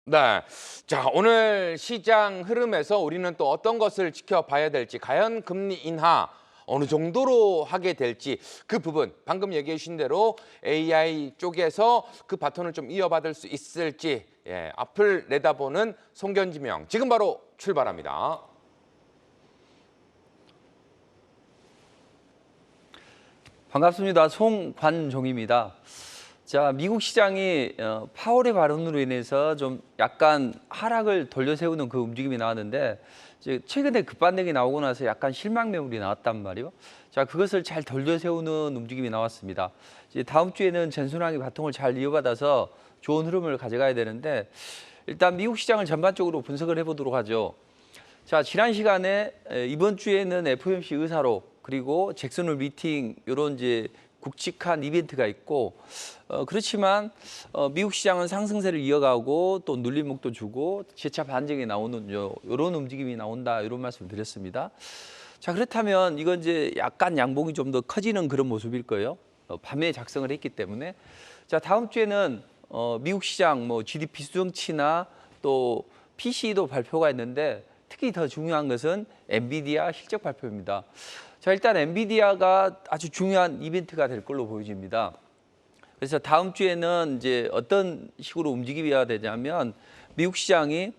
네. 자, 오늘 시장 흐름에서 우리는 또 어떤 것을 지켜봐야 될지, 과연 금리 인하 어느 정도로 하게 될지 그 부분 방금 얘기해 주신 대로 AI 쪽에서 그 바톤을 좀 이어받을 수 있을지 앞을 내다보는 송견지명 지금 바로 출발합니다. 반갑습니다. 송관종입니다. 자, 미국 시장이 파월의 발언으로 인해서 좀 약간 하락을 돌려세우는 그 움직임이 나왔는데 이제 최근에 급반등이 나오고 나서 약간 실망 매물이 나왔단 말이에요. 자, 그것을 잘 돌려세우는 움직임이 나왔습니다. 이제 다음 주에는 전순환이 바통을 잘 이어받아서 좋은 흐름을 가져가야 되는데 일단 미국 시장을 전반적으로 분석을 해보도록 하죠. 자, 지난 시간에 이번 주에는 FOMC 의사록 그리고 잭슨홀 미팅 이런 이제 굵직한 이벤트가 있고 그렇지만 미국 시장은 상승세를 이어가고 또 눌림목도 주고 재차 반등이 나오는 이런 움직임이 나온다 이런 말씀을 드렸습니다. 자, 그렇다면 이건 이제 약간 양봉이 좀 더 커지는 그런 모습일 거예요. 밤에 작성을 했기 때문에 자, 다음 주에는 미국 시장 뭐 GDP 수정치나 또 PCE도 발표가 있는데 특히 더 중요한 것은 엔비디아 실적 발표입니다. 자, 일단 엔비디아가 아주 중요한 이벤트가 될 걸로 보여집니다. 그래서 다음 주에는 이제 어떤 식으로 움직임이어야 되냐면 미국 시장이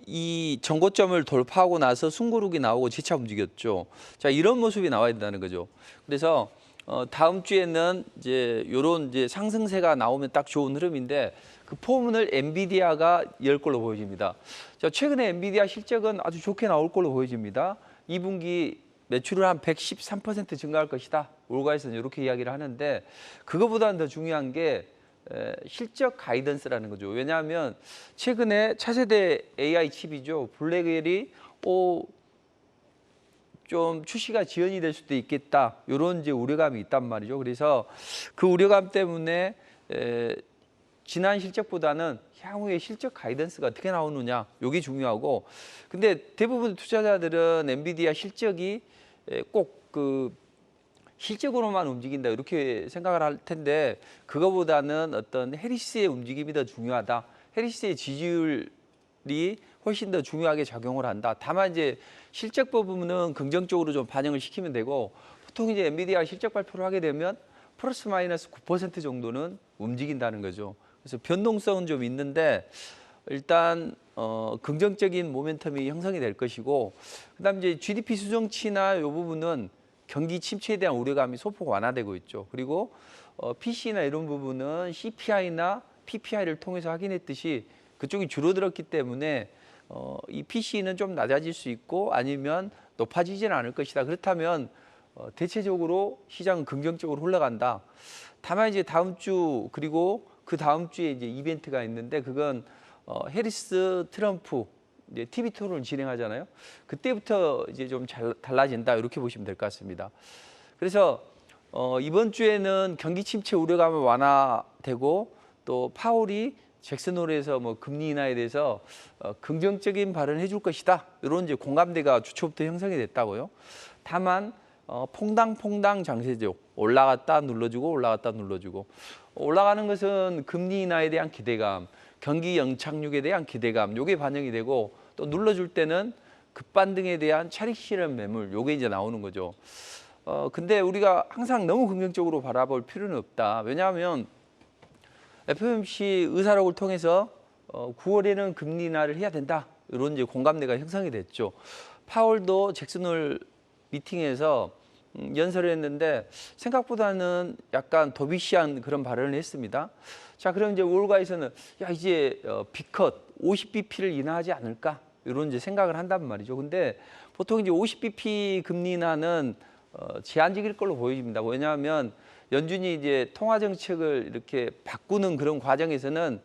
이 전고점을 돌파하고 나서 숨고르기 나오고 재차 움직였죠. 자, 이런 모습이 나와야 된다는 거죠. 그래서 다음 주에는 이제 이런 이제 상승세가 나오면 딱 좋은 흐름인데 그 포문을 엔비디아가 열 걸로 보여집니다. 자, 최근에 엔비디아 실적은 아주 좋게 나올 걸로 보여집니다. 2분기 매출을 한 113% 증가할 것이다. 올가에서는 이렇게 이야기를 하는데 그거보다는 더 중요한 게 실적 가이던스라는 거죠. 왜냐하면 최근에 차세대 AI 칩이죠. 블랙웰이 좀 출시가 지연이 될 수도 있겠다. 이런 이제 우려감이 있단 말이죠. 그래서 그 우려감 때문에 지난 실적보다는 향후에 실적 가이던스가 어떻게 나오느냐 이게 중요하고 근데 대부분 투자자들은 엔비디아 실적이 꼭 그 실적으로만 움직인다 이렇게 생각을 할 텐데 그거보다는 어떤 해리스의 움직임이 더 중요하다. 해리스의 지지율이 훨씬 더 중요하게 작용을 한다. 다만 이제 실적 부분은 긍정적으로 좀 반영을 시키면 되고 보통 이제 엔비디아 실적 발표를 하게 되면 플러스 마이너스 9% 정도는 움직인다는 거죠. 그래서 변동성은 좀 있는데 일단 긍정적인 모멘텀이 형성이 될 것이고 그다음 이제 GDP 수정치나 이 부분은 경기 침체에 대한 우려감이 소폭 완화되고 있죠. 그리고 PC나 이런 부분은 CPI나 PPI를 통해서 확인했듯이 그쪽이 줄어들었기 때문에 이 PC는 좀 낮아질 수 있고 아니면 높아지지는 않을 것이다. 그렇다면 대체적으로 시장은 긍정적으로 흘러간다. 다만 이제 다음 주 그리고 그 다음 주에 이제 이벤트가 있는데 그건 해리스 트럼프 이제 TV 토론을 진행하잖아요. 그때부터 이제 좀 달라진다 이렇게 보시면 될 것 같습니다. 그래서 이번 주에는 경기 침체 우려감은 완화되고 또 파월이 잭슨홀에서 뭐 금리 인하에 대해서 긍정적인 발언을 해줄 것이다. 이런 이제 공감대가 주초부터 형성이 됐다고요. 다만 퐁당퐁당 장세죠. 올라갔다 눌러주고 올라갔다 눌러주고 올라가는 것은 금리 인하에 대한 기대감, 경기 영착륙에 대한 기대감 요게 반영이 되고 또 눌러줄 때는 급반등에 대한 차익 실현 매물 요게 이제 나오는 거죠. 근데 우리가 항상 너무 긍정적으로 바라볼 필요는 없다. 왜냐하면 FOMC 의사록을 통해서 9월에는 금리 인하를 해야 된다. 이런 이제 공감대가 형성이 됐죠. 파월도 잭슨홀 미팅에서 연설을 했는데 생각보다는 약간 도비시한 그런 발언을 했습니다. 자, 그럼 이제 월가에서는 야 이제 B컷 50bp를 인하하지 않을까 이런 이제 생각을 한단 말이죠. 근데 보통 이제 50bp 금리 인하는 제한적일 걸로 보여집니다. 왜냐하면 연준이 이제 통화 정책을 이렇게 바꾸는 그런 과정에서는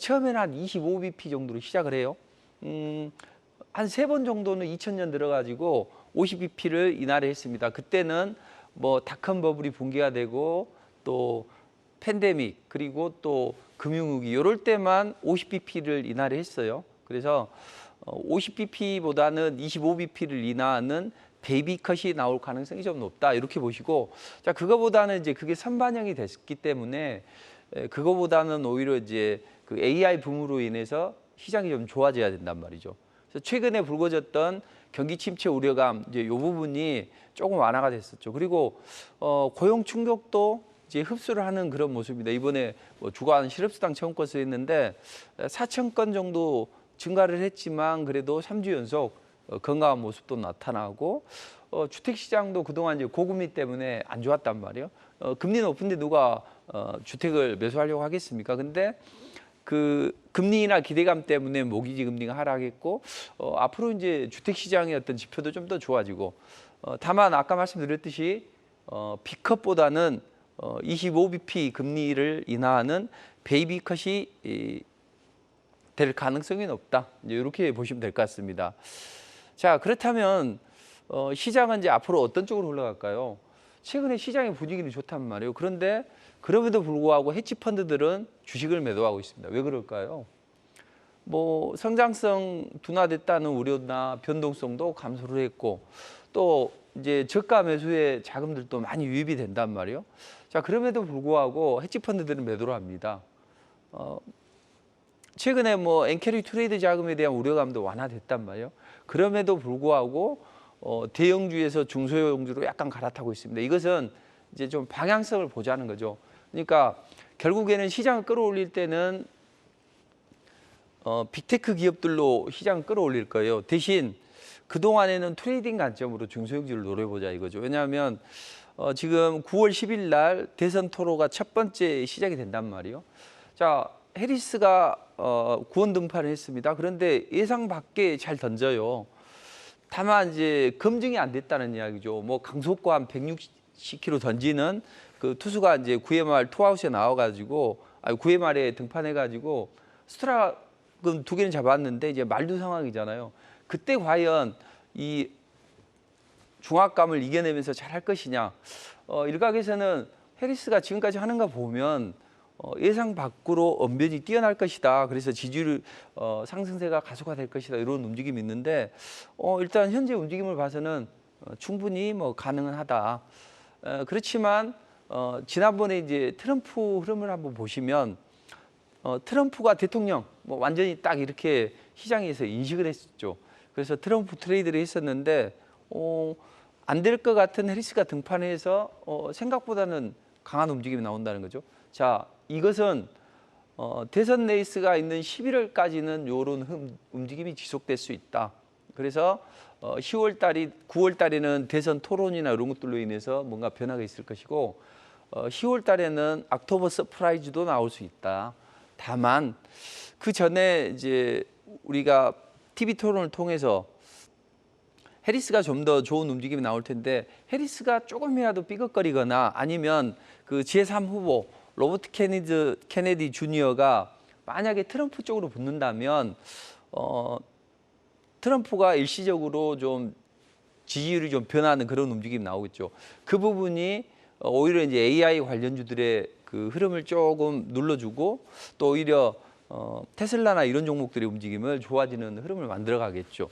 처음에는 한 25bp 정도로 시작을 해요. 한 3번 정도는 2000년 들어가지고 50bp를 인하를 했습니다. 그때는 뭐 닷컴 버블이 붕괴가 되고 또 팬데믹 그리고 또 금융위기 이럴 때만 50bp를 인하를 했어요. 그래서 50bp보다는 25bp를 인하하는 베이비 컷이 나올 가능성이 좀 높다 이렇게 보시고 자 그거보다는 이제 그게 선반영이 됐기 때문에 그거보다는 오히려 이제 그 AI 붐으로 인해서 시장이 좀 좋아져야 된단 말이죠. 그래서 최근에 불거졌던 경기 침체 우려감 이제 이 부분이 조금 완화가 됐었죠. 그리고 고용 충격도 이제 흡수를 하는 그런 모습입니다. 이번에 뭐 주간 실업수당 청구 건수 했는데 4천 건 정도 증가를 했지만 그래도 3주 연속 건강한 모습도 나타나고 주택 시장도 그동안 이제 고금리 때문에 안 좋았단 말이에요. 금리 높은데 누가 주택을 매수하려고 하겠습니까? 근데 그 금리나 기대감 때문에 모기지 금리가 하락했고 앞으로 이제 주택 시장의 어떤 지표도 좀 더 좋아지고 다만 아까 말씀드렸듯이 B컷보다는 25bp 금리를 인하하는 베이비컷이 될 가능성이 높다. 이제 이렇게 보시면 될 것 같습니다. 자, 그렇다면 시장은 이제 앞으로 어떤 쪽으로 흘러갈까요? 최근에 시장의 분위기는 좋단 말이에요. 그런데 그럼에도 불구하고 헤지 펀드들은 주식을 매도하고 있습니다. 왜 그럴까요? 뭐 성장성 둔화됐다는 우려나 변동성도 감소를 했고 또 이제 저가 매수의 자금들도 많이 유입이 된단 말이에요. 자, 그럼에도 불구하고 헤지 펀드들은 매도를 합니다. 최근에 뭐 엔캐리 트레이드 자금에 대한 우려감도 완화됐단 말이에요. 그럼에도 불구하고 대형주에서 중소형주로 약간 갈아타고 있습니다. 이것은 이제 좀 방향성을 보자는 거죠. 그러니까 결국에는 시장을 끌어올릴 때는 빅테크 기업들로 시장을 끌어올릴 거예요. 대신 그동안에는 트레이딩 관점으로 중소형주를 노려보자 이거죠. 왜냐하면 지금 9월 10일 날 대선 토로가 첫 번째 시작이 된단 말이에요. 자, 해리스가 구원 등판을 했습니다. 그런데 예상 밖에 잘 던져요. 다만 이제 검증이 안 됐다는 이야기죠. 뭐 강속구 한 160km 던지는 그 투수가 이제 9회 말 투아웃에 나와가지고 9회 말에 등판해가지고 스트라이크 두 개는 잡았는데 이제 말두 상황이잖아요. 그때 과연 이 중압감을 이겨내면서 잘할 것이냐? 일각에서는 해리스가 지금까지 하는 거 보면 예상 밖으로 언변이 뛰어날 것이다. 그래서 지지율 상승세가 가속화될 것이다. 이런 움직임이 있는데 일단 현재 움직임을 봐서는 충분히 뭐 가능은 하다. 그렇지만 지난번에 이제 트럼프 흐름을 한번 보시면 트럼프가 대통령 뭐 완전히 딱 이렇게 시장에서 인식을 했었죠. 그래서 트럼프 트레이드를 했었는데 안 될 것 같은 해리스가 등판해서 생각보다는 강한 움직임이 나온다는 거죠. 자, 이것은 대선 레이스가 있는 11월까지는 이런 움직임이 지속될 수 있다. 그래서 10월 달이 9월 달에는 대선 토론이나 이런 것들로 인해서 뭔가 변화가 있을 것이고 10월 달에는 옥토버 서프라이즈도 나올 수 있다. 다만 그 전에 이제 우리가 TV 토론을 통해서 해리스가 좀 더 좋은 움직임이 나올 텐데 해리스가 조금이라도 삐걱거리거나 아니면 그 제3 후보 로버트 케네디 주니어가 만약에 트럼프 쪽으로 붙는다면 트럼프가 일시적으로 좀 지지율이 좀 변하는 그런 움직임이 나오겠죠. 그 부분이 오히려 이제 AI 관련주들의 그 흐름을 조금 눌러주고 또 오히려 테슬라나 이런 종목들의 움직임을 좋아지는 흐름을 만들어 가겠죠.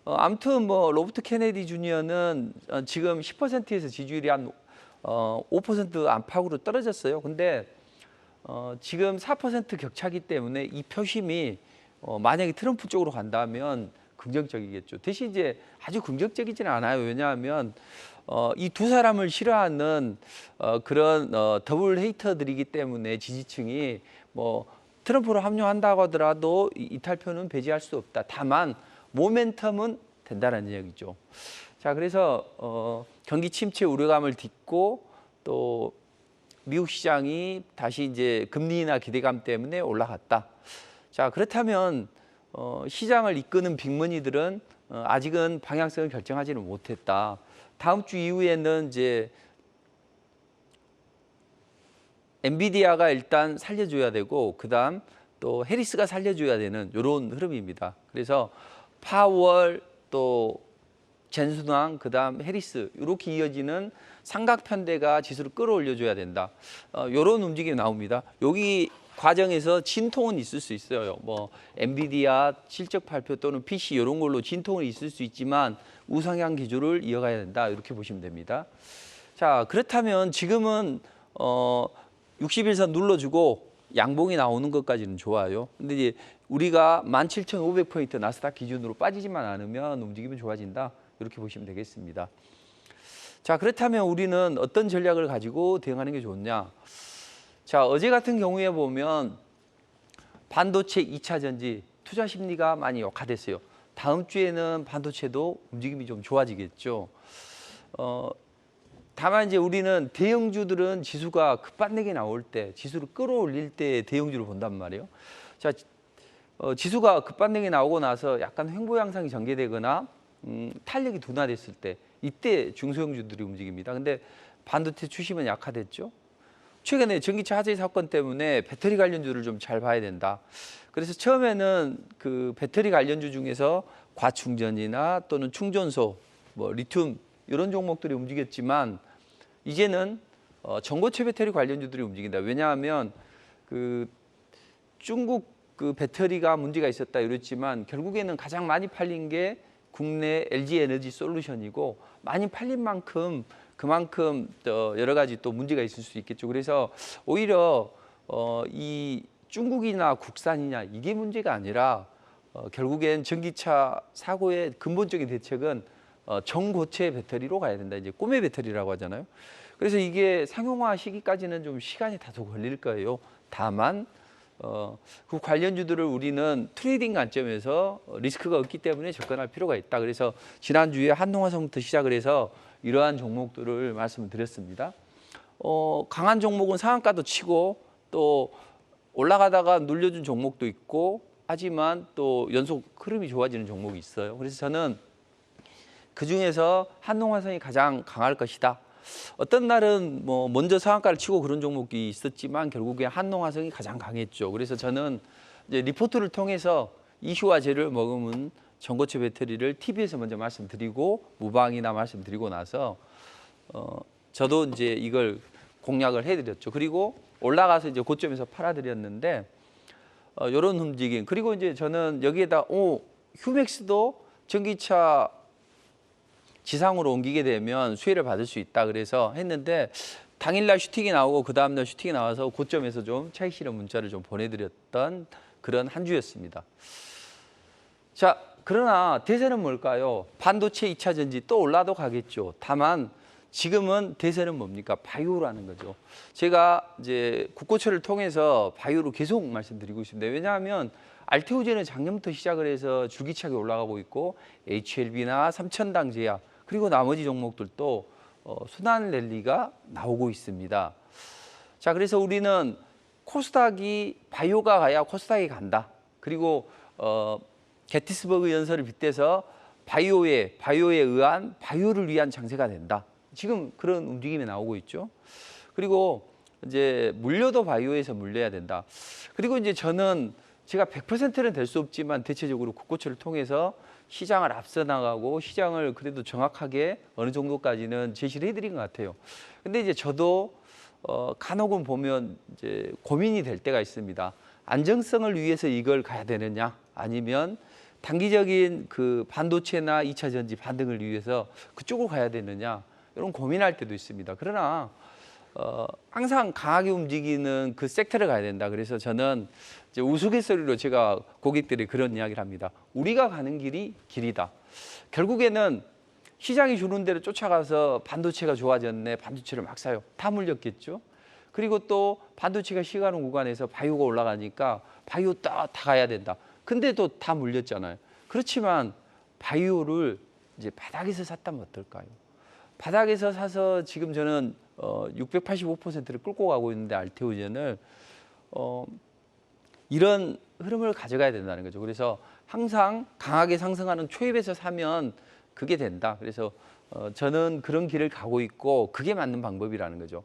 아무튼 뭐 로버트 케네디 주니어는 지금 10%에서 지지율이 한 5% 안팎으로 떨어졌어요. 근데 지금 4% 격차기 때문에 이 표심이 만약에 트럼프 쪽으로 간다면 긍정적이겠죠. 대신 이제 아주 긍정적이지는 않아요. 왜냐하면 이 두 사람을 싫어하는 그런 더블 헤이터들이기 때문에 지지층이 뭐 트럼프로 합류한다고 하더라도 이탈표는 배제할 수 없다. 다만 모멘텀은 된다는 이야기죠. 자, 그래서 경기 침체 우려감을 딛고 또 미국 시장이 다시 이제 금리나 기대감 때문에 올라갔다. 자, 그렇다면 시장을 이끄는 빅머니들은 아직은 방향성을 결정하지는 못했다. 다음 주 이후에는 이제 엔비디아가 일단 살려줘야 되고 그다음 또 해리스가 살려줘야 되는 이런 흐름입니다. 그래서 파월 또 젠순왕 그다음 해리스 이렇게 이어지는 삼각편대가 지수를 끌어올려줘야 된다. 이런 움직임이 나옵니다. 여기 과정에서 진통은 있을 수 있어요. 뭐 엔비디아 실적 발표 또는 PC 이런 걸로 진통은 있을 수 있지만 우상향 기조를 이어가야 된다. 이렇게 보시면 됩니다. 자, 그렇다면 지금은 60일선 눌러주고 양봉이 나오는 것까지는 좋아요. 근데 이제 우리가 17,500포인트 나스닥 기준으로 빠지지만 않으면 움직임이 좋아진다. 이렇게 보시면 되겠습니다. 자, 그렇다면 우리는 어떤 전략을 가지고 대응하는 게 좋냐? 자, 어제 같은 경우에 보면 반도체 2차 전지 투자 심리가 많이 역화됐어요. 다음 주에는 반도체도 움직임이 좀 좋아지겠죠. 다만 이제 우리는 대형주들은 지수가 급반등이 나올 때, 지수를 끌어올릴 때 대형주를 본단 말이에요. 자, 지수가 급반등이 나오고 나서 약간 횡보 양상이 전개되거나 탄력이 둔화됐을 때, 이때 중소형주들이 움직입니다. 근데 반도체 추심은 약화됐죠. 최근에 전기차 화재 사건 때문에 배터리 관련주를 좀 잘 봐야 된다. 그래서 처음에는 그 배터리 관련주 중에서 과충전이나 또는 충전소, 뭐 리튬 이런 종목들이 움직였지만 이제는 전고체 배터리 관련주들이 움직인다. 왜냐하면 그 중국 그 배터리가 문제가 있었다 이랬지만 결국에는 가장 많이 팔린 게 국내 LG 에너지 솔루션이고 많이 팔린 만큼 그만큼 여러 가지 또 문제가 있을 수 있겠죠. 그래서 오히려 이 중국이나 국산이냐 이게 문제가 아니라 결국엔 전기차 사고의 근본적인 대책은 전고체 배터리로 가야 된다. 이제 꿈의 배터리라고 하잖아요. 그래서 이게 상용화 시기까지는 좀 시간이 다소 걸릴 거예요. 다만 그 관련주들을 우리는 트레이딩 관점에서 리스크가 없기 때문에 접근할 필요가 있다. 그래서 지난주에 한동화성부터 시작을 해서 이러한 종목들을 말씀을 드렸습니다. 강한 종목은 상한가도 치고 또 올라가다가 눌려준 종목도 있고 하지만 또 연속 흐름이 좋아지는 종목이 있어요. 그래서 저는 그중에서 한동화성이 가장 강할 것이다. 어떤 날은 뭐 먼저 상한가를 치고 그런 종목이 있었지만 결국에 한동화성이 가장 강했죠. 그래서 저는 이제 리포트를 통해서 이슈화제를 머금은 전고체 배터리를 TV에서 먼저 말씀드리고 무방이나 말씀드리고 나서 저도 이제 이걸 공략을 해드렸죠. 그리고 올라가서 이제 고점에서 팔아드렸는데 이런 움직임. 그리고 이제 저는 여기에다 휴맥스도 전기차 지상으로 옮기게 되면 수혜를 받을 수 있다 그래서 했는데 당일날 슈팅이 나오고 그 다음날 슈팅이 나와서 고점에서 좀 차익 실현 문자를 좀 보내드렸던 그런 한 주였습니다. 자, 그러나 대세는 뭘까요? 반도체 2차 전지 또 올라도 가겠죠. 다만 지금은 대세는 뭡니까? 바이오라는 거죠. 제가 이제 국고처를 통해서 바이오로 계속 말씀드리고 있습니다. 왜냐하면 알테오젠은 작년부터 시작을 해서 줄기차게 올라가고 있고 HLB나 삼천당 제약 그리고 나머지 종목들도 순환 랠리가 나오고 있습니다. 자, 그래서 우리는 코스닥이 바이오가 가야 코스닥이 간다. 그리고 게티스버그 연설을 빗대서 바이오에 의한 바이오를 위한 장세가 된다. 지금 그런 움직임이 나오고 있죠. 그리고 이제 물려도 바이오에서 물려야 된다. 그리고 이제 저는 제가 100%는 될 수 없지만 대체적으로 국고처를 통해서 시장을 앞서 나가고 시장을 그래도 정확하게 어느 정도까지는 제시를 해드린 것 같아요. 근데 이제 저도 간혹은 보면 이제 고민이 될 때가 있습니다. 안정성을 위해서 이걸 가야 되느냐 아니면 단기적인 그 반도체나 2차 전지 반등을 위해서 그쪽으로 가야 되느냐 이런 고민할 때도 있습니다. 그러나 항상 강하게 움직이는 그 섹터를 가야 된다. 그래서 저는 이제 우스갯소리로 제가 고객들이 그런 이야기를 합니다. 우리가 가는 길이 길이다. 결국에는 시장이 주는 대로 쫓아가서 반도체가 좋아졌네. 반도체를 막 사요. 다 물렸겠죠. 그리고 또 반도체가 시가는 구간에서 바이오가 올라가니까 바이오 다 가야 된다. 근데도 다 물렸잖아요. 그렇지만 바이오를 이제 바닥에서 샀다면 어떨까요? 바닥에서 사서 지금 저는 685%를 끌고 가고 있는데 알테오젠을 이런 흐름을 가져가야 된다는 거죠. 그래서 항상 강하게 상승하는 초입에서 사면 그게 된다. 그래서 저는 그런 길을 가고 있고 그게 맞는 방법이라는 거죠.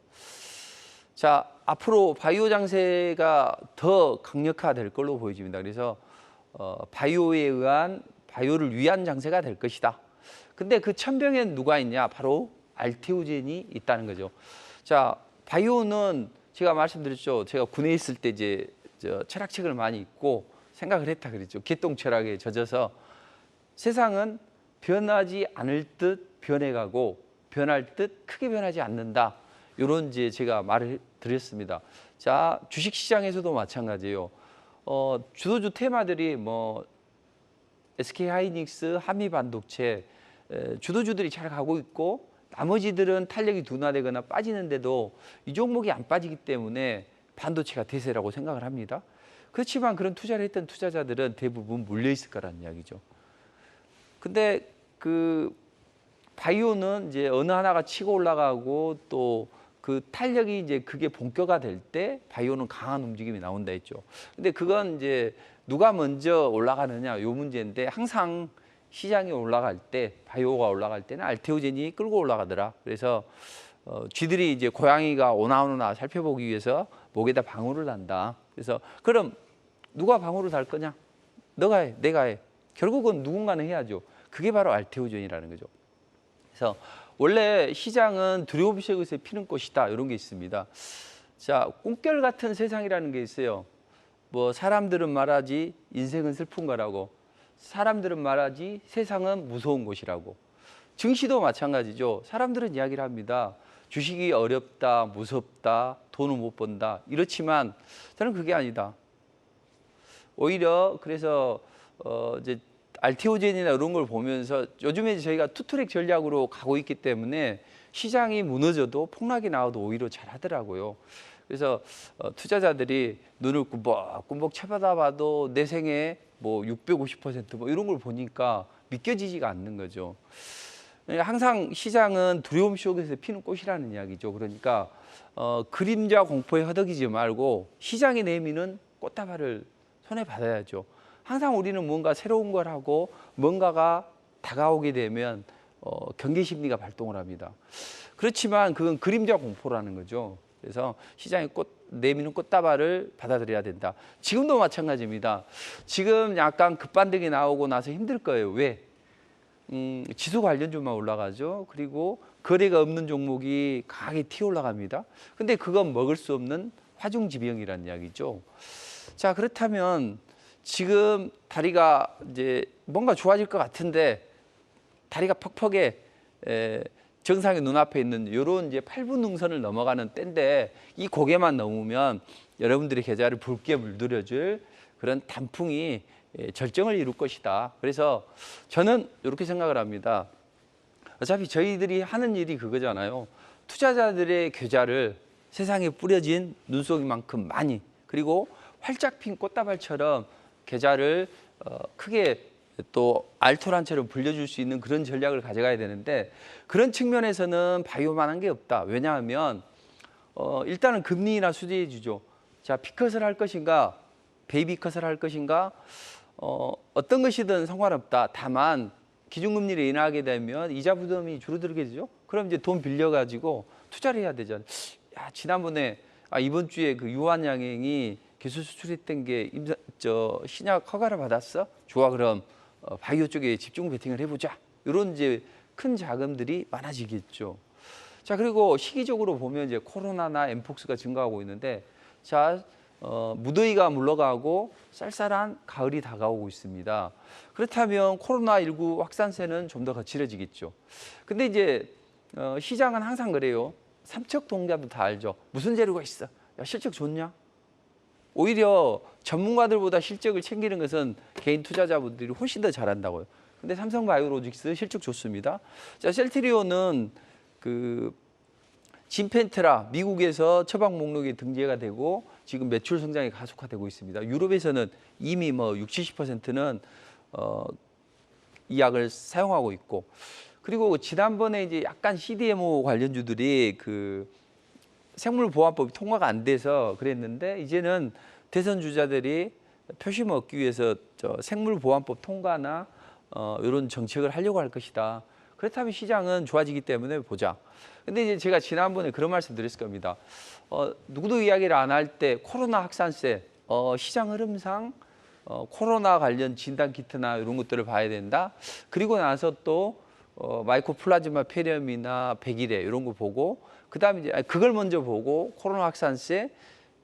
자, 앞으로 바이오 장세가 더 강력화될 걸로 보여집니다. 그래서 바이오에 의한 바이오를 위한 장세가 될 것이다. 근데 그 천병엔 누가 있냐? 바로 알테오젠이 있다는 거죠. 자, 바이오는 제가 말씀드렸죠. 제가 군에 있을 때 이제 철학책을 많이 읽고 생각을 했다 그랬죠. 개똥 철학에 젖어서 세상은 변하지 않을 듯 변해가고 변할 듯 크게 변하지 않는다. 이런 이제 제가 말을 드렸습니다. 자, 주식 시장에서도 마찬가지예요. 주도주 테마들이 뭐 SK 하이닉스, 한미 반도체 주도주들이 잘 가고 있고 나머지들은 탄력이 둔화되거나 빠지는데도 이 종목이 안 빠지기 때문에 반도체가 대세라고 생각을 합니다. 그렇지만 그런 투자를 했던 투자자들은 대부분 물려 있을 거라는 이야기죠. 근데 그 바이오는 이제 어느 하나가 치고 올라가고 또 그 탄력이 이제 그게 본격화될 때 바이오는 강한 움직임이 나온다 했죠. 근데 그건 이제 누가 먼저 올라가느냐 요 문제인데 항상 시장이 올라갈 때 바이오가 올라갈 때는 알테오젠이 끌고 올라가더라. 그래서 쥐들이 이제 고양이가 오나 안 오나 살펴보기 위해서 목에다 방울을 단다. 그래서 그럼 누가 방울을 달 거냐? 너가 해, 내가 해. 결국은 누군가는 해야죠. 그게 바로 알테오젠이라는 거죠. 그래서 원래 시장은 두려움 속에서 피는 꽃이다 이런 게 있습니다. 자, 꿈결 같은 세상이라는 게 있어요. 뭐 사람들은 말하지 인생은 슬픈 거라고, 사람들은 말하지 세상은 무서운 곳이라고. 증시도 마찬가지죠. 사람들은 이야기를 합니다. 주식이 어렵다, 무섭다, 돈을 못 번다. 이렇지만 저는 그게 아니다. 오히려 그래서 이제 알테오젠이나 이런 걸 보면서 요즘에 저희가 투트랙 전략으로 가고 있기 때문에 시장이 무너져도 폭락이 나와도 오히려 잘하더라고요. 그래서 투자자들이 눈을 꾸벅꾸벅 쳐다봐도 내 생에 뭐 650%뭐 이런 걸 보니까 믿겨지지가 않는 거죠. 항상 시장은 두려움 속에서 피는 꽃이라는 이야기죠. 그러니까 그림자 공포에 허덕이지 말고 시장이 내미는 꽃다발을 손에 받아야죠. 항상 우리는 뭔가 새로운 걸 하고 뭔가가 다가오게 되면 경계 심리가 발동을 합니다. 그렇지만 그건 그림자 공포라는 거죠. 그래서 시장에 내미는 꽃다발을 받아들여야 된다. 지금도 마찬가지입니다. 지금 약간 급반등이 나오고 나서 힘들 거예요. 왜? 지수 관련주만 올라가죠. 그리고 거래가 없는 종목이 강하게 튀어 올라갑니다. 근데 그건 먹을 수 없는 화중지병이라는 이야기죠. 자, 그렇다면 지금 다리가 이제 뭔가 좋아질 것 같은데 다리가 퍽퍽해 정상의 눈앞에 있는 이런 이제 8분 능선을 넘어가는 때인데 이 고개만 넘으면 여러분들의 계좌를 붉게 물들여줄 그런 단풍이 절정을 이룰 것이다. 그래서 저는 이렇게 생각을 합니다. 어차피 저희들이 하는 일이 그거잖아요. 투자자들의 계좌를 세상에 뿌려진 눈속이만큼 많이 그리고 활짝 핀 꽃다발처럼 계좌를 크게 또 알토란처럼 불려줄 수 있는 그런 전략을 가져가야 되는데 그런 측면에서는 바이오만한 게 없다. 왜냐하면 일단은 금리나 수제해 주죠. 자, 피컷을 할 것인가 베이비컷을 할 것인가 어떤 것이든 상관없다. 다만 기준금리를 인하하게 되면 이자 부담이 줄어들게 되죠. 그럼 이제 돈 빌려가지고 투자를 해야 되잖아요. 야, 지난번에 이번 주에 그 유한양행이 기술 수출했던 게 신약 허가를 받았어? 좋아, 그럼 바이오 쪽에 집중 베팅을 해보자. 이런 이제 큰 자금들이 많아지겠죠. 자, 그리고 시기적으로 보면 이제 코로나나 엠폭스가 증가하고 있는데, 자, 무더위가 물러가고 쌀쌀한 가을이 다가오고 있습니다. 그렇다면 코로나19 확산세는 좀 더 거칠어지겠죠. 근데 이제 시장은 항상 그래요. 삼척 동자도 다 알죠. 무슨 재료가 있어? 야, 실적 좋냐? 오히려 전문가들보다 실적을 챙기는 것은 개인 투자자분들이 훨씬 더 잘한다고요. 근데 삼성바이오로직스 실적 좋습니다. 자, 셀트리온은 그 진펜트라 미국에서 처방 목록에 등재가 되고 지금 매출 성장이 가속화되고 있습니다. 유럽에서는 이미 뭐 60, 70%는 이 약을 사용하고 있고 그리고 지난번에 이제 약간 CDMO 관련주들이 그 생물보안법이 통과가 안 돼서 그랬는데 이제는 대선 주자들이 표심을 얻기 위해서 생물보안법 통과나 이런 정책을 하려고 할 것이다. 그렇다면 시장은 좋아지기 때문에 보자. 근데 이제 제가 지난번에 그런 말씀 드렸을 겁니다. 누구도 이야기를 안 할 때 코로나 확산세, 시장 흐름상 코로나 관련 진단 키트나 이런 것들을 봐야 된다. 그리고 나서 또 마이코플라즈마 폐렴이나 백일해 이런 거 보고 그다음에 이제 그걸 먼저 보고 코로나 확산세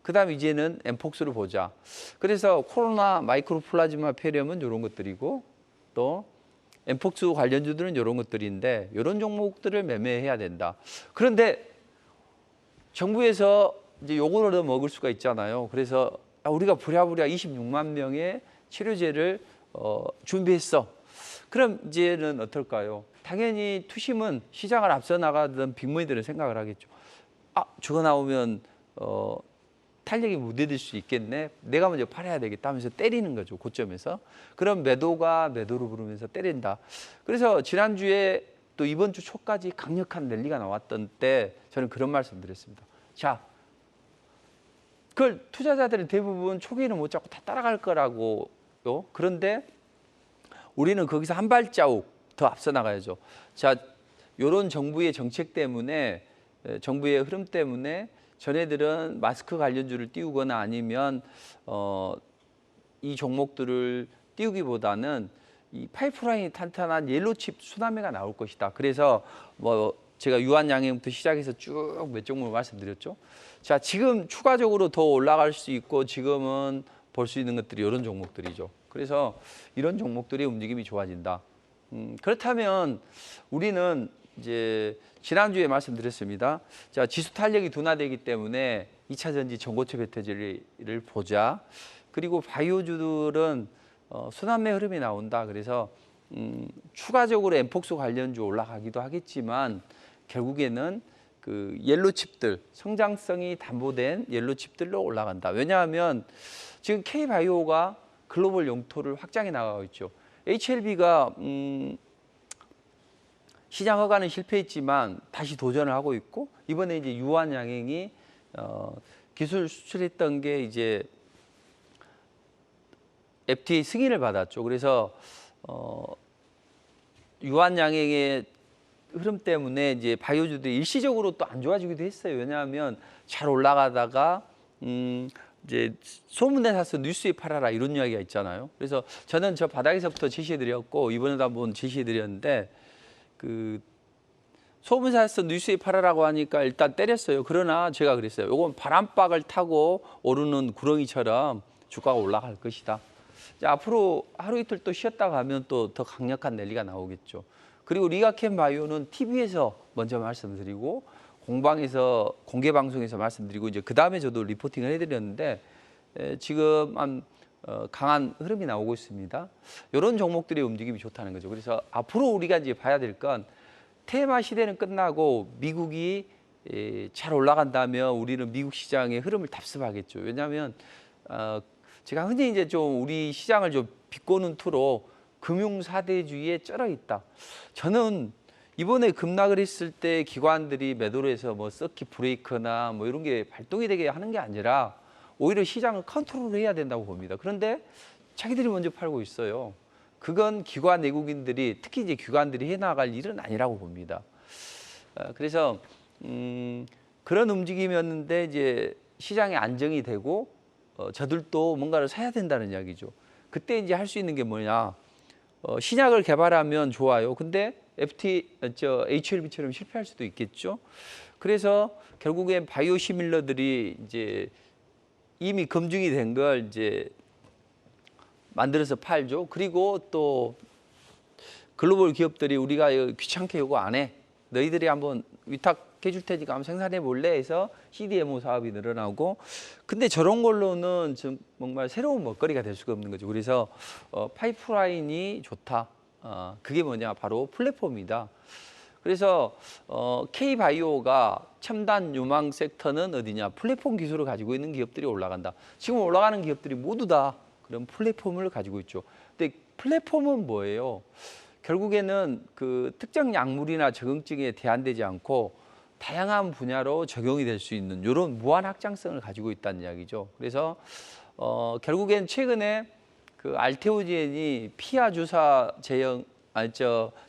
그다음에 이제는 엠폭스를 보자. 그래서 코로나 마이크로플라즈마 폐렴은 이런 것들이고 또 엠폭스 관련주들은 이런 것들인데 이런 종목들을 매매해야 된다. 그런데 정부에서 이제 요거를 더 먹을 수가 있잖아요. 그래서 우리가 부랴부랴 26만 명의 치료제를 준비했어. 그럼 이제는 어떨까요? 당연히 투심은 시장을 앞서 나가던 빅머니들은 생각을 하겠죠. 저거 나오면 탄력이 무뎌질 수 있겠네. 내가 먼저 팔아야 되겠다 하면서 때리는 거죠. 고점에서. 그럼 매도가 매도로 부르면서 때린다. 그래서 지난주에 또 이번 주 초까지 강력한 랠리가 나왔던 때 저는 그런 말씀 드렸습니다. 자, 그걸 투자자들은 대부분 초기에는 못 잡고 다 따라갈 거라고요. 그런데 우리는 거기서 한 발자국 더 앞서 나가야죠. 자, 이런 정부의 정책 때문에, 정부의 흐름 때문에 전애들은 마스크 관련주를 띄우거나 아니면 이 종목들을 띄우기보다는 이 파이프라인이 탄탄한 옐로칩 수남매가 나올 것이다. 그래서 뭐 제가 유한양행부터 시작해서 쭉 몇 종목을 말씀드렸죠. 자, 지금 추가적으로 더 올라갈 수 있고 지금은 볼 수 있는 것들이 이런 종목들이죠. 그래서 이런 종목들의 움직임이 좋아진다. 그렇다면 우리는 이제 지난주에 말씀드렸습니다. 자, 지수 탄력이 둔화되기 때문에 2차 전지 전고체 배터리를 보자. 그리고 바이오주들은 순환매 흐름이 나온다. 그래서 추가적으로 엠폭스 관련주 올라가기도 하겠지만 결국에는 그 옐로칩들, 성장성이 담보된 옐로칩들로 올라간다. 왜냐하면 지금 K바이오가 글로벌 영토를 확장해 나가고 있죠. HLB가 시장 허가는 실패했지만 다시 도전을 하고 있고 이번에 이제 유한양행이 기술 수출했던 게 이제 FDA 승인을 받았죠. 그래서 유한양행의 흐름 때문에 이제 바이오주들이 일시적으로 또 안 좋아지기도 했어요. 왜냐하면 잘 올라가다가 이제 소문내 사서 뉴스에 팔아라 이런 이야기가 있잖아요. 그래서 저는 저 바닥에서부터 제시해드렸고 이번에도 한번 제시해드렸는데 그 소문사에서 뉴스에 팔아라고 하니까 일단 때렸어요. 그러나 제가 그랬어요. 이건 바람박을 타고 오르는 구렁이처럼 주가가 올라갈 것이다. 자, 앞으로 하루 이틀 또 쉬었다 가면 또 더 강력한 랠리가 나오겠죠. 그리고 리가캠 바이오는 TV에서 먼저 말씀드리고 공방에서 공개 방송에서 말씀드리고 이제 그 다음에 저도 리포팅을 해드렸는데 지금 강한 흐름이 나오고 있습니다. 이런 종목들의 움직임이 좋다는 거죠. 그래서 앞으로 우리가 이제 봐야 될 건 테마 시대는 끝나고 미국이 잘 올라간다면 우리는 미국 시장의 흐름을 답습하겠죠. 왜냐하면 제가 흔히 이제 좀 우리 시장을 좀 비꼬는 투로 금융 사대주의에 쩔어 있다. 저는 이번에 급락을 했을 때 기관들이 매도를 해서 뭐 서킷 브레이커나 뭐 이런 게 발동이 되게 하는 게 아니라 오히려 시장을 컨트롤 해야 된다고 봅니다. 그런데 자기들이 먼저 팔고 있어요. 그건 기관 내국인들이 특히 이제 기관들이 해나갈 일은 아니라고 봅니다. 그래서 그런 움직임이었는데 이제 시장이 안정이 되고 저들도 뭔가를 사야 된다는 이야기죠. 그때 이제 할 수 있는 게 뭐냐? 신약을 개발하면 좋아요. 근데 HLB처럼 실패할 수도 있겠죠. 그래서 결국엔 바이오시밀러들이 이제 이미 검증이 된 걸 이제 만들어서 팔죠. 그리고 또 글로벌 기업들이 우리가 귀찮게 요거 안 해. 너희들이 한번 위탁해 줄 테니까 한번 생산해 볼래 해서 CDMO 사업이 늘어나고 근데 저런 걸로는 좀 정말 새로운 먹거리가 될 수가 없는 거죠. 그래서 파이프라인이 좋다. 그게 뭐냐 바로 플랫폼이다. 그래서 K바이오가 첨단 유망 섹터는 어디냐 플랫폼 기술을 가지고 있는 기업들이 올라간다. 지금 올라가는 기업들이 모두 다 그런 플랫폼을 가지고 있죠. 근데 플랫폼은 뭐예요? 결국에는 그 특정 약물이나 적응증에 대안되지 않고 다양한 분야로 적용이 될 수 있는 이런 무한 확장성을 가지고 있다는 이야기죠. 그래서 결국엔 최근에 그 알테오젠이 피하 주사 제형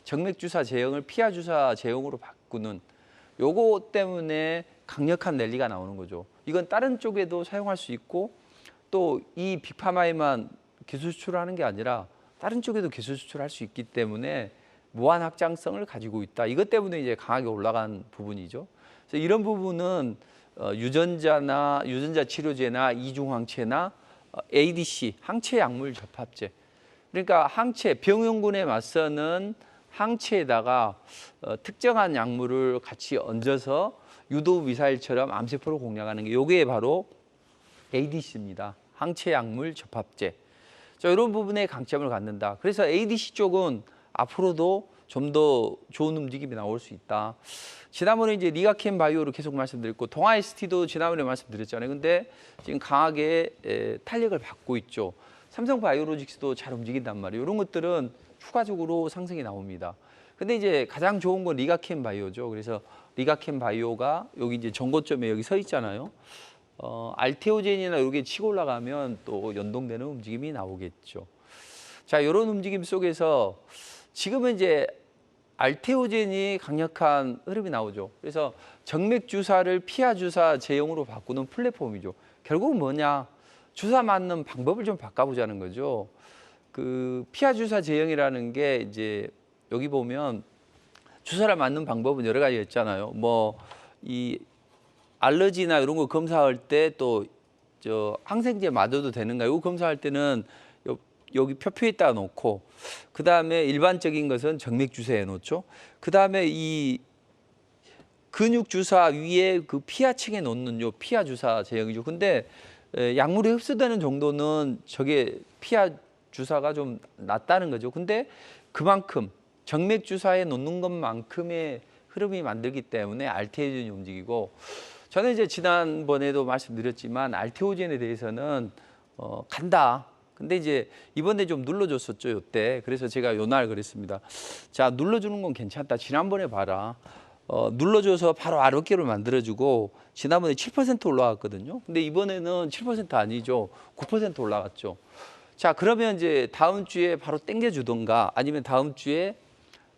정맥 주사 제형을 피하 주사 제형으로 바꾸는 요거 때문에 강력한 랠리가 나오는 거죠. 이건 다른 쪽에도 사용할 수 있고 또 이 빅파마에만 기술 수출하는 게 아니라 다른 쪽에도 기술 수출할 수 있기 때문에 무한 확장성을 가지고 있다. 이것 때문에 이제 강하게 올라간 부분이죠. 그래서 이런 부분은 유전자 치료제나 이중항체나 ADC 항체 약물 접합제. 그러니까 항체 병용군에 맞서는 항체에다가 특정한 약물을 같이 얹어서 유도 미사일처럼 암세포를 공략하는 게 요게 바로 ADC입니다. 항체 약물 접합제. 자, 이런 부분에 강점을 갖는다. 그래서 ADC 쪽은 앞으로도 좀 더 좋은 움직임이 나올 수 있다. 지난번에 이제 리가켄 바이오로 계속 말씀드렸고 동아 ST도 지난번에 말씀드렸잖아요. 근데 지금 강하게 탄력을 받고 있죠. 삼성 바이오로직스도 잘 움직인단 말이에요. 이런 것들은 추가적으로 상승이 나옵니다. 근데 이제 가장 좋은 건 리가켄 바이오죠. 그래서 리가켄 바이오가 여기 이제 전고점에 여기 서 있잖아요. 알테오젠이나 이게 치고 올라가면 또 연동되는 움직임이 나오겠죠. 자, 이런 움직임 속에서 지금은 이제 알테오젠이 강력한 흐름이 나오죠. 그래서 정맥 주사를 피하 주사 제형으로 바꾸는 플랫폼이죠. 결국은 뭐냐? 주사 맞는 방법을 좀 바꿔보자는 거죠. 그 피하 주사 제형이라는 게 이제 여기 보면 주사를 맞는 방법은 여러 가지가 있잖아요. 뭐 이 알러지나 이런 거 검사할 때 또 저 항생제 맞아도 되는가? 이거 검사할 때는 여기 표표에다 놓고 그 다음에 일반적인 것은 정맥 주사에 놓죠. 그 다음에 이 근육 주사 위에 그 피하층에 놓는 요 피하 주사 제형이죠. 근데 약물이 흡수되는 정도는 저게 피하 주사가 좀 낮다는 거죠. 근데 그만큼 정맥 주사에 놓는 것만큼의 흐름이 만들기 때문에 알테오젠이 움직이고 저는 이제 지난번에도 말씀드렸지만 알테오젠에 대해서는 간다. 근데 이제 이번에 좀 눌러줬었죠, 요때. 그래서 제가 요날 그랬습니다. 자, 눌러주는 건 괜찮다. 지난번에 봐라. 눌러줘서 바로 아랫개를 만들어주고 지난번에 7% 올라갔거든요. 근데 이번에는 7% 아니죠. 9% 올라갔죠. 자, 그러면 이제 다음 주에 바로 땡겨주던가 아니면 다음 주에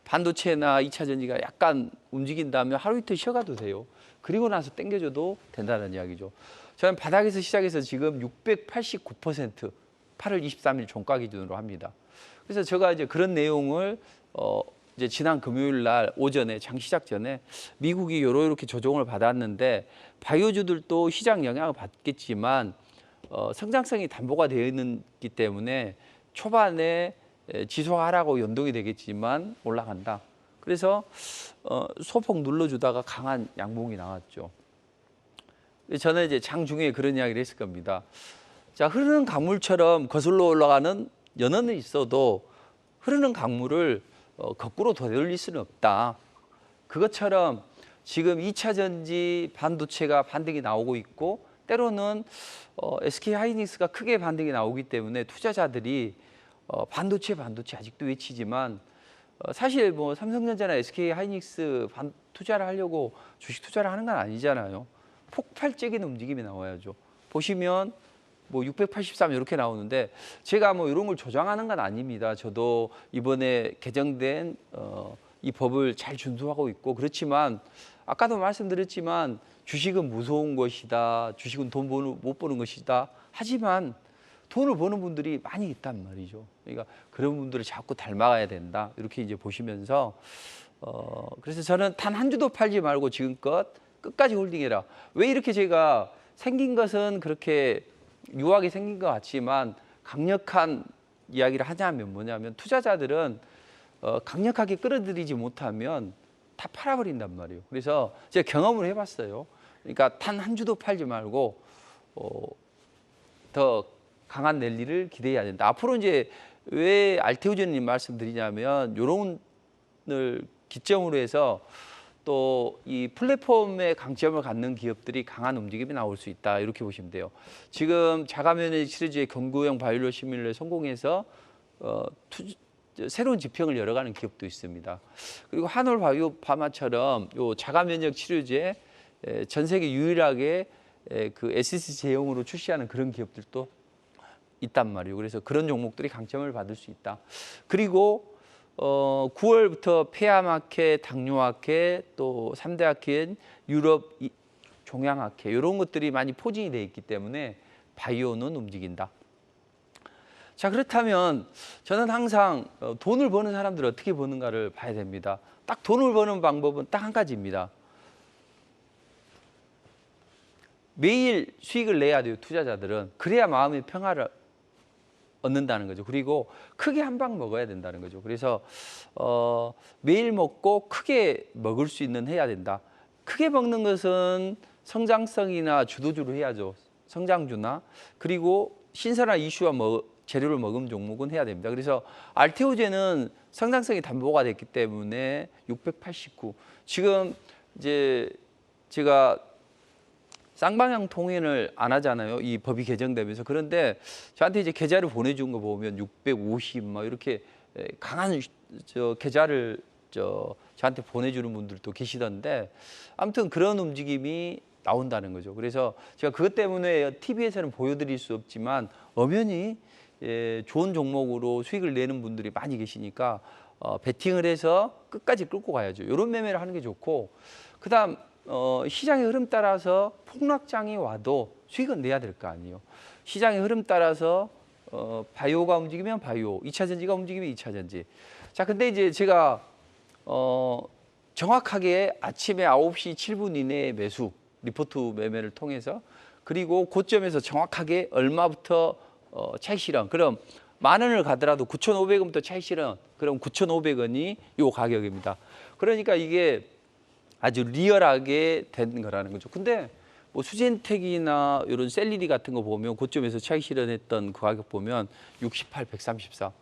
반도체나 2차 전지가 약간 움직인다면 하루 이틀 쉬어가도 돼요. 그리고 나서 땡겨줘도 된다는 이야기죠. 저는 바닥에서 시작해서 지금 689% 8월 23일 종가 기준으로 합니다. 그래서 제가 이제 그런 내용을 이제 지난 금요일 날 오전에 장 시작 전에 미국이 이렇게 조정을 받았는데 바이오주들도 시장 영향을 받겠지만 성장성이 담보가 되어 있기 때문에 초반에 지속하라고 연동이 되겠지만 올라간다. 그래서 소폭 눌러주다가 강한 양봉이 나왔죠. 저는 이제 장 중에 그런 이야기를 했을 겁니다. 자, 흐르는 강물처럼 거슬러 올라가는 연원은 있어도 흐르는 강물을 거꾸로 되돌릴 수는 없다. 그것처럼 지금 2차 전지 반도체가 반등이 나오고 있고 때로는 SK 하이닉스가 크게 반등이 나오기 때문에 투자자들이 반도체 아직도 외치지만 사실 뭐 삼성전자나 SK 하이닉스 투자를 하려고 주식 투자를 하는 건 아니잖아요. 폭발적인 움직임이 나와야죠. 보시면 뭐 683 이렇게 나오는데 제가 뭐 이런 걸 조장하는 건 아닙니다. 저도 이번에 개정된 이 법을 잘 준수하고 있고 그렇지만 아까도 말씀드렸지만 주식은 무서운 것이다. 주식은 못 버는 것이다. 하지만 돈을 버는 분들이 많이 있단 말이죠. 그러니까 그런 분들을 자꾸 닮아가야 된다. 이렇게 이제 보시면서 그래서 저는 단 한 주도 팔지 말고 지금껏 끝까지 홀딩해라. 왜 이렇게 제가 생긴 것은 그렇게 유하게 생긴 것 같지만 강력한 이야기를 하냐면 뭐냐면 투자자들은 강력하게 끌어들이지 못하면 다 팔아버린단 말이에요. 그래서 제가 경험을 해봤어요. 그러니까 단 한 주도 팔지 말고 더 강한 랠리를 기대해야 된다. 앞으로 이제 왜 알테오젠님 말씀드리냐면 요런을 기점으로 해서 또 이 플랫폼의 강점을 갖는 기업들이 강한 움직임이 나올 수 있다. 이렇게 보시면 돼요. 지금 자가면역 치료제의 경구용 바이올로 시뮬레 성공해서 새로운 지평을 열어가는 기업도 있습니다. 그리고 한올 바이오파마처럼 요 자가면역 치료제 전 세계 유일하게 그 SC 제형으로 출시하는 그런 기업들도 있단 말이에요. 그래서 그런 종목들이 강점을 받을 수 있다. 그리고 9월부터 폐암학회, 당뇨학회, 또 3대 학회인 유럽 종양학회 이런 것들이 많이 포진이 돼 있기 때문에 바이오는 움직인다. 자, 그렇다면 저는 항상 돈을 버는 사람들이 어떻게 버는가를 봐야 됩니다. 딱 돈을 버는 방법은 딱 한 가지입니다. 매일 수익을 내야 돼요, 투자자들은. 그래야 마음의 평화를 얻는다는 거죠. 그리고 크게 한 방 먹어야 된다는 거죠. 그래서 매일 먹고 크게 먹을 수 있는 해야 된다. 크게 먹는 것은 성장성이나 주도주로 해야죠. 성장주나 그리고 신선한 이슈와 재료를 먹은 종목은 해야 됩니다. 그래서 알테오제는 성장성이 담보가 됐기 때문에 689. 지금 이제 제가 쌍방향 통행을 안 하잖아요. 이 법이 개정되면서. 그런데 저한테 이제 계좌를 보내준 거 보면 650 뭐 이렇게 강한 계좌를 저한테 보내주는 분들도 계시던데 아무튼 그런 움직임이 나온다는 거죠. 그래서 제가 그것 때문에 TV에서는 보여드릴 수 없지만 엄연히 좋은 종목으로 수익을 내는 분들이 많이 계시니까 베팅을 해서 끝까지 끌고 가야죠. 이런 매매를 하는 게 좋고 그다음 시장의 흐름 따라서 폭락장이 와도 수익은 내야 될 거 아니에요. 시장의 흐름 따라서 바이오가 움직이면 바이오, 2차 전지가 움직이면 2차 전지. 자, 근데 이제 제가 정확하게 아침에 9시 7분 이내에 매수 리포트 매매를 통해서 그리고 고점에서 정확하게 얼마부터 차익 실현. 그럼 10,000원을 가더라도 9,500원부터 차익 실현. 그럼 9,500원이 요 가격입니다. 그러니까 이게 아주 리얼하게 된 거라는 거죠. 근데 뭐 수젠텍이나 이런 셀리리 같은 거 보면 고점에서 차익 실현했던 그 가격 보면 68, 134.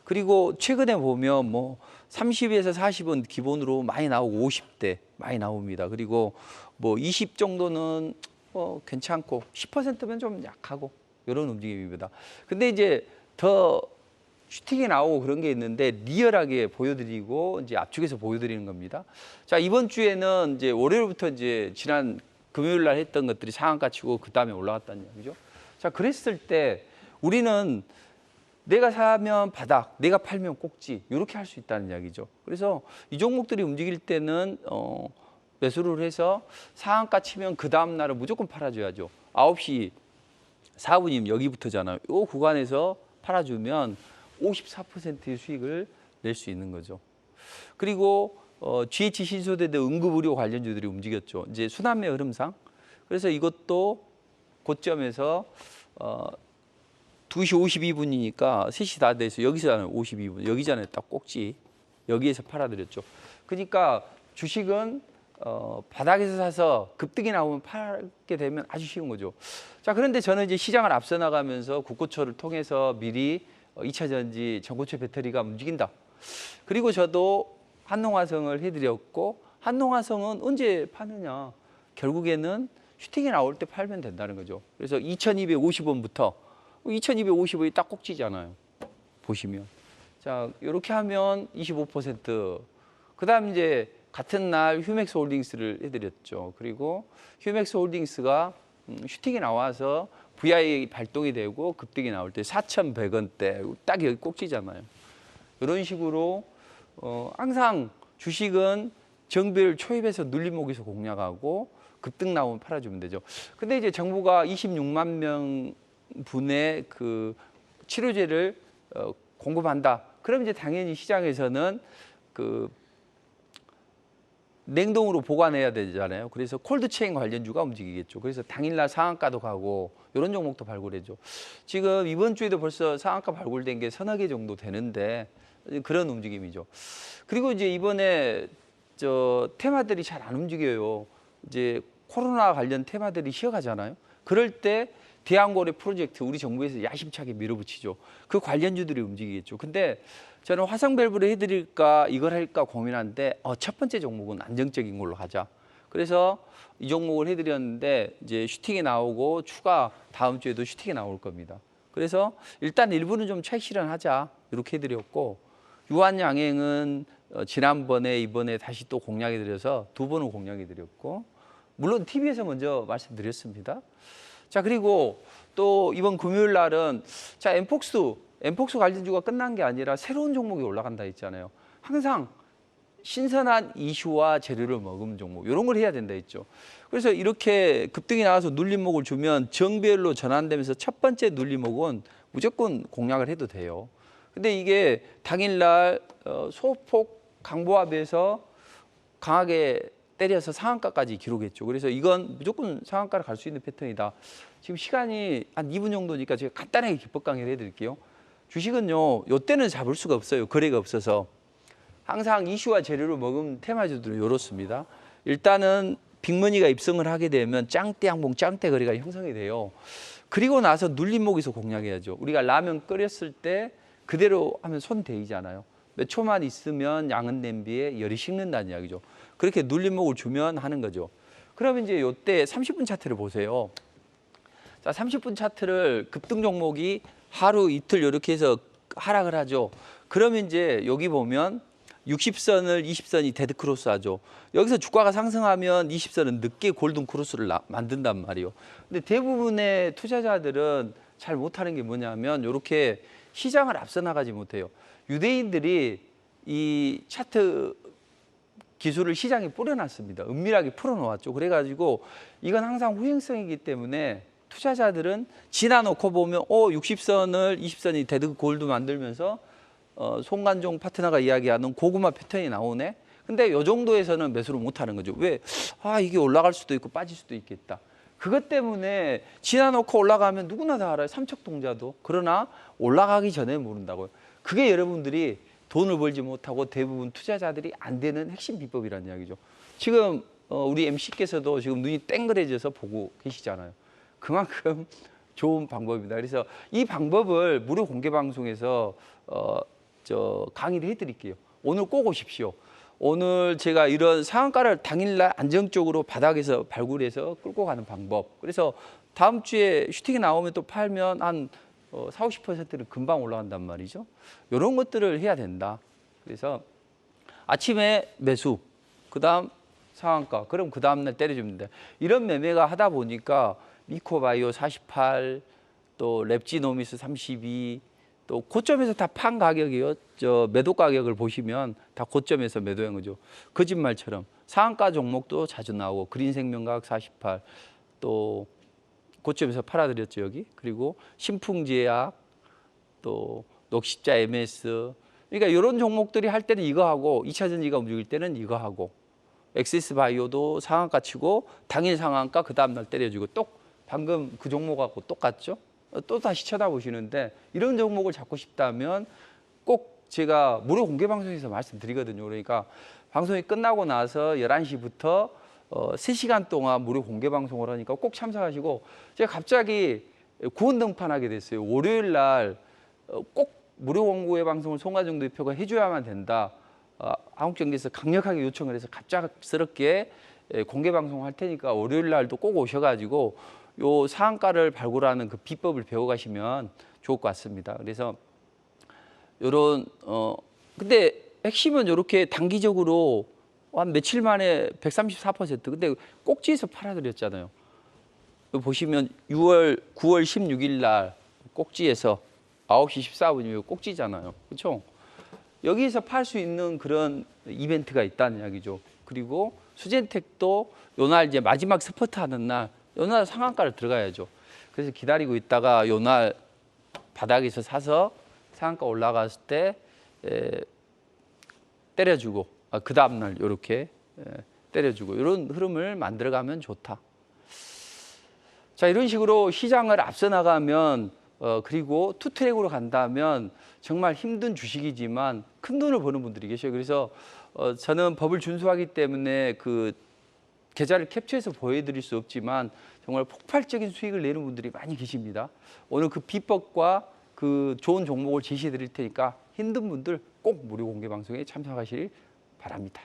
그리고 최근에 보면 뭐 30에서 40은 기본으로 많이 나오고 50대 많이 나옵니다. 그리고 뭐 20 정도는 괜찮고 10%면 좀 약하고 이런 움직임입니다. 근데 이제 더 슈팅이 나오고 그런 게 있는데 리얼하게 보여드리고 이제 압축해서 보여드리는 겁니다. 자, 이번 주에는 이제 월요일부터 이제 지난 금요일 날 했던 것들이 상한가 치고 그 다음에 올라갔다는 얘기죠. 자, 그랬을 때 우리는 내가 사면 바닥, 내가 팔면 꼭지 이렇게 할 수 있다는 이야기죠. 그래서 이 종목들이 움직일 때는 매수를 해서 상한가 치면 그 다음 날은 무조건 팔아줘야죠. 9시 4분이면 여기부터잖아요. 이 구간에서 팔아주면 54%의 수익을 낼 수 있는 거죠. 그리고 GH 신소재대 응급의료 관련주들이 움직였죠. 이제 순환매 흐름상. 그래서 이것도 고점에서 2시 52분이니까 3시 다 돼서 여기서잖아요. 52분. 여기잖아요. 딱 꼭지. 여기에서 팔아드렸죠. 그러니까 주식은 바닥에서 사서 급등이 나오면 팔게 되면 아주 쉬운 거죠. 자, 그런데 저는 이제 시장을 앞서 나가면서 국고초를 통해서 미리 2차 전지 전고체 배터리가 움직인다. 그리고 저도 한농화성을 해드렸고 한농화성은 언제 파느냐. 결국에는 슈팅이 나올 때 팔면 된다는 거죠. 그래서 2250원부터 2250원이 딱 꼭지잖아요. 보시면. 자, 이렇게 하면 25%. 그 다음 이제 같은 날 휴맥스 홀딩스를 해드렸죠. 그리고 휴맥스 홀딩스가 슈팅이 나와서 VI 발동이 되고 급등이 나올 때 4,100원대 딱 여기 꼭지잖아요. 이런 식으로 항상 주식은 정배를 초입해서 눌림목에서 공략하고 급등 나오면 팔아주면 되죠. 근데 이제 정부가 26만 명 분의 그 치료제를 공급한다. 그럼 이제 당연히 시장에서는 그 냉동으로 보관해야 되잖아요. 그래서 콜드체인 관련주가 움직이겠죠. 그래서 당일날 상한가도 가고 이런 종목도 발굴해죠. 지금 이번 주에도 벌써 상한가 발굴된 게 서너 개 정도 되는데 그런 움직임이죠. 그리고 이제 이번에 테마들이 잘 안 움직여요. 이제 코로나 관련 테마들이 쉬어가잖아요. 그럴 때 대한고래 프로젝트 우리 정부에서 야심차게 밀어붙이죠. 그 관련주들이 움직이겠죠. 근데 저는 화성 밸브를 해드릴까 이걸 할까 고민하는데 첫 번째 종목은 안정적인 걸로 가자. 그래서 이 종목을 해드렸는데 이제 슈팅이 나오고 추가 다음 주에도 슈팅이 나올 겁니다. 그래서 일단 일부는 좀 차익 실현하자 이렇게 해드렸고 유한양행은 지난번에 이번에 다시 또 공략해드려서 두 번을 공략해드렸고 물론 TV에서 먼저 말씀드렸습니다. 자, 그리고 또 이번 금요일 날은 자 엠폭스 관련주가 끝난 게 아니라 새로운 종목이 올라간다 했잖아요. 항상 신선한 이슈와 재료를 먹은 종목 이런 걸 해야 된다 했죠. 그래서 이렇게 급등이 나와서 눌림목을 주면 정배열로 전환되면서 첫 번째 눌림목은 무조건 공략을 해도 돼요. 근데 이게 당일날 소폭 강보합에서 강하게 때려서 상한가까지 기록했죠. 그래서 이건 무조건 상한가를 갈 수 있는 패턴이다. 지금 시간이 한 2분 정도니까 제가 간단하게 기법 강의를 해드릴게요. 주식은요, 이때는 잡을 수가 없어요. 거래가 없어서. 항상 이슈와 재료를 먹은 테마주들은 이렇습니다. 일단은 빅머니가 입성을 하게 되면 짱대 양봉, 짱대 거래가 형성이 돼요. 그리고 나서 눌림목에서 공략해야죠. 우리가 라면 끓였을 때 그대로 하면 손 데이잖아요. 몇 초만 있으면 양은 냄비에 열이 식는다는 이야기죠. 그렇게 눌림목을 주면 하는 거죠. 그러면 이제 이때 30분 차트를 보세요. 자, 30분 차트를 급등 종목이 하루 이틀 이렇게 해서 하락을 하죠. 그러면 이제 여기 보면 60선을 20선이 데드 크로스 하죠. 여기서 주가가 상승하면 20선은 늦게 골든 크로스를 만든단 말이에요. 근데 대부분의 투자자들은 잘 못하는 게 뭐냐면 이렇게 시장을 앞서 나가지 못해요. 유대인들이 이 차트 기술을 시장에 뿌려놨습니다. 은밀하게 풀어놓았죠. 그래가지고 이건 항상 후행성이기 때문에 투자자들은 지나놓고 보면 60선을 20선이 데드 골드 만들면서 송관종 파트너가 이야기하는 고구마 패턴이 나오네. 근데 이 정도에서는 매수를 못하는 거죠. 왜? 이게 올라갈 수도 있고 빠질 수도 있겠다. 그것 때문에 지나놓고 올라가면 누구나 다 알아요. 삼척동자도. 그러나 올라가기 전에 모른다고요. 그게 여러분들이 돈을 벌지 못하고 대부분 투자자들이 안 되는 핵심 비법이라는 이야기죠. 지금 우리 MC께서도 지금 눈이 땡그레져서 보고 계시잖아요. 그만큼 좋은 방법입니다. 그래서 이 방법을 무료 공개 방송에서 강의를 해드릴게요. 오늘 꼭 오십시오. 오늘 제가 이런 상한가를 당일날 안정적으로 바닥에서 발굴해서 끌고 가는 방법. 그래서 다음 주에 슈팅이 나오면 또 팔면 한 40~50%는 금방 올라간단 말이죠. 이런 것들을 해야 된다. 그래서 아침에 매수, 그다음 상한가, 그럼 그 다음날 때려주면 돼. 이런 매매가 하다 보니까 미코바이오 48, 또 랩지노미스 32, 또 고점에서 다 판 가격이요. 매도 가격을 보시면 다 고점에서 매도한 거죠. 거짓말처럼 상한가 종목도 자주 나오고 그린생명과학 48, 또 고점에서 팔아드렸죠 여기. 그리고 신풍제약, 또 녹십자 MS. 그러니까 이런 종목들이 할 때는 이거 하고 2차 전지가 움직일 때는 이거 하고 엑세스바이오도 상한가 치고 당일 상한가 그 다음날 때려주고 또 방금 그 종목하고 똑같죠. 또 다시 쳐다보시는데 이런 종목을 잡고 싶다면 꼭 제가 무료 공개 방송에서 말씀드리거든요. 그러니까 방송이 끝나고 나서 11시부터 3시간 동안 무료 공개 방송을 하니까 꼭 참석하시고 제가 갑자기 구원 등판하게 됐어요. 월요일 날 꼭 무료 공개 방송을 송가정 대표가 해줘야만 된다. 한국전기에서 강력하게 요청을 해서 갑작스럽게 공개 방송을 할 테니까 월요일 날도 꼭 오셔가지고 요 상한가를 발굴하는 그 비법을 배워가시면 좋을 것 같습니다. 그래서 요런 근데 핵심은 이렇게 단기적으로 한 며칠 만에 134%. 근데 꼭지에서 팔아드렸잖아요. 보시면 9월 16일 날 꼭지에서 9시 14분이면 꼭지잖아요. 그렇죠? 여기에서 팔 수 있는 그런 이벤트가 있다는 이야기죠. 그리고 수젠텍도 요날 이제 마지막 스퍼트 하는 날 요날 상한가를 들어가야죠. 그래서 기다리고 있다가 요날 바닥에서 사서 상한가 올라갔을 때 때려주고 그 다음날 이렇게 때려주고 이런 흐름을 만들어가면 좋다. 자, 이런 식으로 시장을 앞서 나가면 그리고 투트랙으로 간다면 정말 힘든 주식이지만 큰 돈을 버는 분들이 계셔요. 그래서 저는 법을 준수하기 때문에 그 계좌를 캡처해서 보여드릴 수 없지만 정말 폭발적인 수익을 내는 분들이 많이 계십니다. 오늘 그 비법과 그 좋은 종목을 제시해 드릴 테니까 힘든 분들 꼭 무료 공개 방송에 참석하시길 바랍니다.